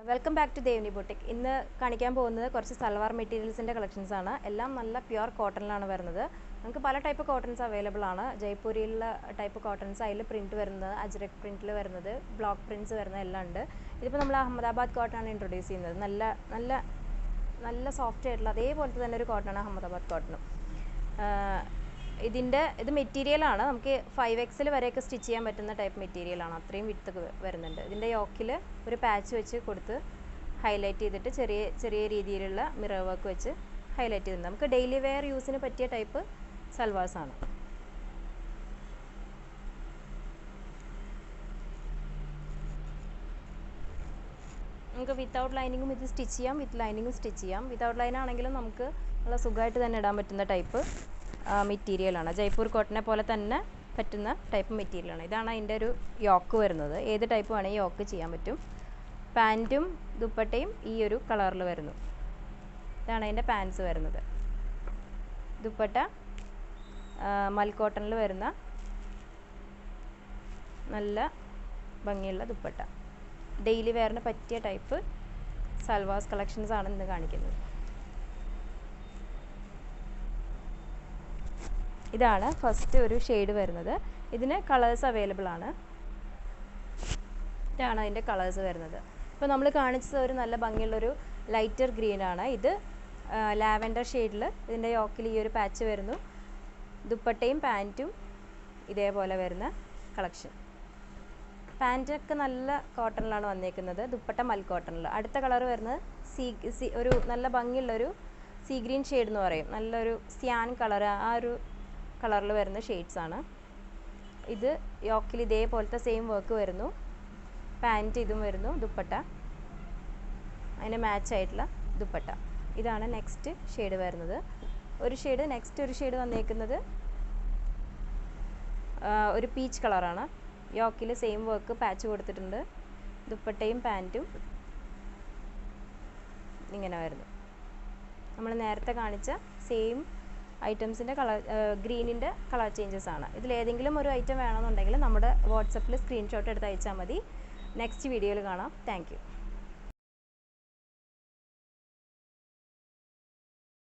Welcome back to Devani Boutique. ഇന്ന് കാണിക്കാൻ പോകുന്നത് കുറച്ച് സൽവാർ മെറ്റീരിയൽസിന്റെ കളക്ഷൻസ് ആണ്. എല്ലാം നല്ല പ്യുവർ കോട്ടണിലാണ് വരുന്നത്. നമുക്ക് പല ടൈപ്പ് കോട്ടൺസ് അവൈലബിൾ ആണ്. ജയ്പൂരിലുള്ള ടൈപ്പ് കോട്ടൺസ് അതിൽ പ്രിന്റ് വരുന്നത്, അജ്രക് പ്രിന്റിൽ വരുന്നത്, ബ്ലോക്ക് പ്രിന്റ്സ് വരുന്ന എല്ലാം ഉണ്ട്. ഇതിപ്പോൾ നമ്മൾ അഹമ്മദാബാദ് കോട്ടൺ ആണ് ഇൻട്രൊഡ്യൂസ് ചെയ്യുന്നത്. നല്ല സോഫ്റ്റ് ആയിട്ടുള്ള അതേപോലത്തെ തന്നെ ഒരു കോട്ടൺ ആണ് അഹമ്മദാബാദ് കോട്ടൺ. ഇത് മെറ്റീരിയലാണ് നമുക്ക് 5XL വരെയൊക്കെ സ്റ്റിച്ച് ചെയ്യാൻ പറ്റുന്ന ടൈപ്പ് മെറ്റീരിയലാണ്. അത്രയും വിഡ്ത്ത് വരുന്നുണ്ട്. ഇതിൻ്റെ യോക്കിൽ ഒരു പാച്ച് വെച്ച് കൊടുത്ത് ഹൈലൈറ്റ് ചെയ്തിട്ട് ചെറിയ രീതിയിലുള്ള മിറർ വർക്ക് വെച്ച് ഹൈലൈറ്റ് ചെയ്തിട്ടുണ്ട്. നമുക്ക് ഡെയിലി വെയർ യൂസിന് പറ്റിയ ടൈപ്പ് സൽവാർസാണ്. നമുക്ക് വിത്തൗട്ട് ലൈനിങ്ങും ഇത് സ്റ്റിച്ച് ചെയ്യാം, വിത്ത് ലൈനിങ്ങും സ്റ്റിച്ച് ചെയ്യാം. വിത്തൗട്ട് ലൈൻ ആണെങ്കിലും നമുക്ക് നല്ല സുഖമായിട്ട് തന്നെ ഇടാൻ പറ്റുന്ന ടൈപ്പ് മെറ്റീരിയലാണ്. ജയ്പൂർ കോട്ടനെ പോലെ തന്നെ പറ്റുന്ന ടൈപ്പ് മെറ്റീരിയലാണ്. ഇതാണ് അതിൻ്റെ ഒരു യോക്ക് വരുന്നത്. ഏത് ടൈപ്പ് വേണമെങ്കിൽ യോക്ക് ചെയ്യാൻ പറ്റും. പാൻറ്റും ദുപ്പട്ടയും ഈ ഒരു കളറിൽ വരുന്നു. ഇതാണ് അതിൻ്റെ പാൻസ് വരുന്നത്. ദുപ്പട്ട മൽക്കോട്ടണിൽ വരുന്ന നല്ല ഭംഗിയുള്ള ദുപ്പട്ട. ഡെയിലി വെയറിന് പറ്റിയ ടൈപ്പ് സൽവാസ് കളക്ഷൻസ് ആണ് ഇന്ന് കാണിക്കുന്നത്. ഇതാണ് ഫസ്റ്റ് ഒരു ഷെയ്ഡ് വരുന്നത്. ഇതിന് കളേഴ്സ് അവൈലബിൾ ആണ്. ഇതാണ് അതിൻ്റെ കളേഴ്സ് വരുന്നത്. ഇപ്പോൾ നമ്മൾ കാണിച്ചത് ഒരു നല്ല ഭംഗിയുള്ളൊരു ലൈറ്റർ ഗ്രീൻ ആണ്. ഇത് ലാവൻഡർ ഷെയ്ഡിൽ ഇതിൻ്റെ യോക്കിൽ ഈ ഒരു പാച്ച് വരുന്നു. ദുപ്പട്ടയും പാൻറ്റും ഇതേപോലെ വരുന്ന കളക്ഷൻ. പാൻറ്റൊക്കെ നല്ല കോട്ടണിലാണ് വന്നേക്കുന്നത്. ദുപ്പട്ട മൽ കോട്ടണിൽ. അടുത്ത കളർ വരുന്നത് ഒരു നല്ല ഭംഗിയുള്ളൊരു സീ ഗ്രീൻ ഷെയ്ഡ് എന്ന് പറയും. നല്ലൊരു സ്യാൻ കളർ, ആ ഒരു കളറിൽ വരുന്ന ഷെയ്ഡ്സ് ആണ്. ഇത് യോക്കിൽ ഇതേപോലത്തെ സെയിം വർക്ക് വരുന്നു. പാൻറ്റ് ഇതും വരുന്നു. ദുപ്പട്ട അതിന് മാച്ച് ആയിട്ടുള്ള ദുപ്പട്ട. ഇതാണ് നെക്സ്റ്റ് ഷെയ്ഡ് വരുന്നത്. നെക്സ്റ്റ് ഒരു ഷെയ്ഡ് വന്നേക്കുന്നത് ഒരു പീച്ച് കളറാണ്. യോക്കിൽ സെയിം വർക്ക് പാച്ച് കൊടുത്തിട്ടുണ്ട്. ദുപ്പട്ടയും പാൻറ്റും ഇങ്ങനെ വരുന്നു. നമ്മൾ നേരത്തെ കാണിച്ച സെയിം ഐറ്റംസിൻ്റെ ഗ്രീനിൻ്റെ കളർ ചേഞ്ചസ് ആണ്. ഇതിലേതെങ്കിലും ഒരു ഐറ്റം വേണമെന്നുണ്ടെങ്കിൽ നമ്മുടെ വാട്സപ്പിൽ സ്ക്രീൻഷോട്ട് എടുത്ത് അയച്ചാൽ മതി. നെക്സ്റ്റ് വീഡിയോയിൽ കാണാം. Thank you.